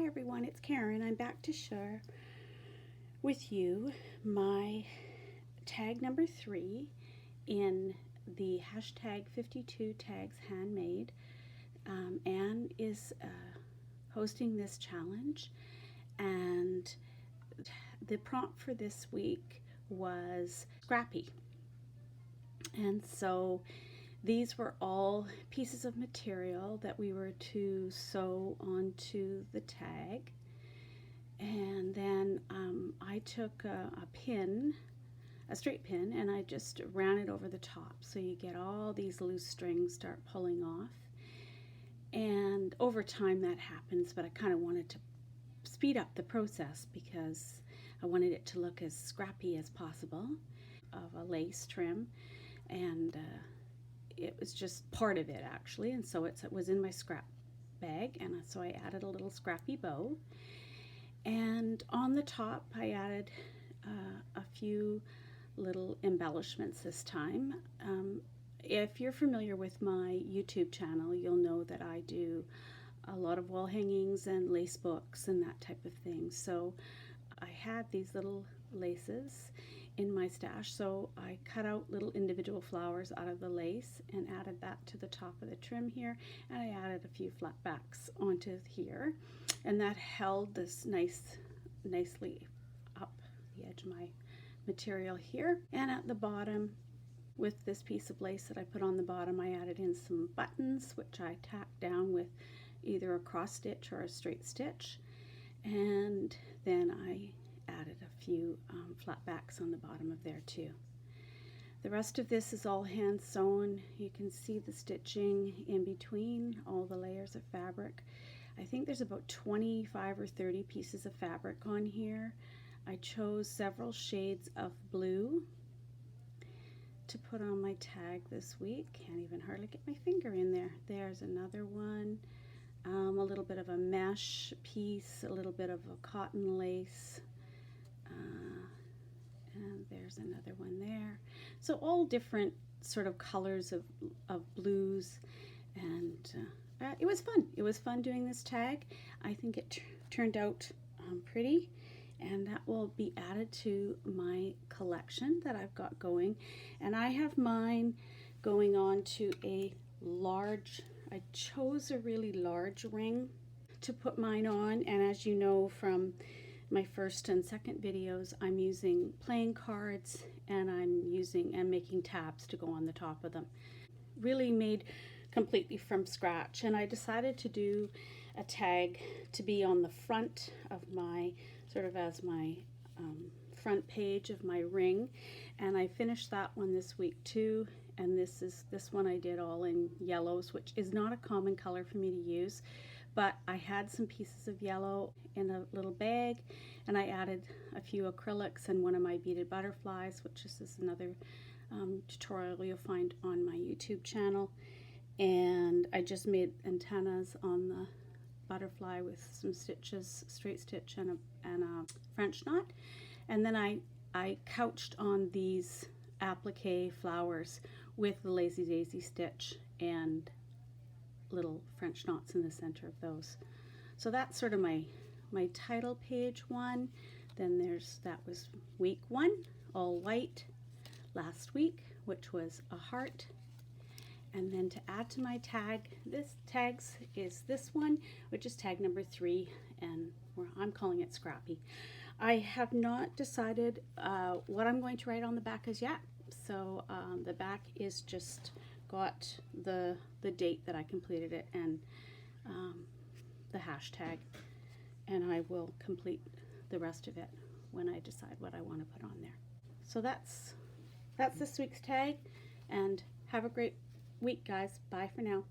everyone, it's Karen. I'm back to share with you my tag number 3 in the hashtag 52 tags handmade. Anne is hosting this challenge, and the prompt for this week was Scrappy. And so these were all pieces of material that we were to sew onto the tag. And then I took a pin, a straight pin, and I just ran it over the top. So you get all these loose strings start pulling off. And over time that happens, but I kind of wanted to speed up the process because I wanted it to look as scrappy as possible, of a lace trim. And it was just part of it actually, and so it was in my scrap bag, and so I added a little scrappy bow. And on the top I added a few little embellishments this time. If you're familiar with my YouTube channel, you'll know that I do a lot of wall hangings and lace books and that type of thing. So I had these little laces in my stash, so I cut out little individual flowers out of the lace and added that to the top of the trim here, and I added a few flat backs onto here, and that held this nicely up the edge of my material here. And at the bottom, with this piece of lace that I put on the bottom, I added in some buttons, which I tacked down with either a cross stitch or a straight stitch, and then I added a few flat backs on the bottom of there too. The rest of this is all hand sewn. You can see the stitching in between all the layers of fabric. I think there's about 25 or 30 pieces of fabric on here. I chose several shades of blue to put on my tag this week. Can't even hardly get my finger in there. There's another one. A little bit of a mesh piece, a little bit of a cotton lace, and there's another one there. So all different sort of colors of blues, and it was fun. It was fun doing this tag. I think it turned out pretty, and that will be added to my collection that I've got going. And I have mine going on to a large, I chose a really large ring to put mine on, and as you know from my first and second videos, I'm using playing cards, and I'm making tabs to go on the top of them. Really made completely from scratch, and I decided to do a tag to be on the front of my, sort of as my front page of my ring, and I finished that one this week too. And this one I did all in yellows, which is not a common color for me to use, but I had some pieces of yellow in a little bag, and I added a few acrylics and one of my beaded butterflies, which is another tutorial you'll find on my YouTube channel. And I just made antennas on the butterfly with some stitches, straight stitch and a French knot, and then I couched on these applique flowers with the Lazy Daisy stitch and little French knots in the center of those. So that's sort of my title page one. Then that was week 1, all white, last week, which was a heart. And then to add to my tag, tags is this one, which is tag number 3, and I'm calling it Scrappy. I have not decided what I'm going to write on the back as yet. So the back is just got the date that I completed it and the hashtag, and I will complete the rest of it when I decide what I want to put on there. So that's this week's tag, and have a great week, guys. Bye for now.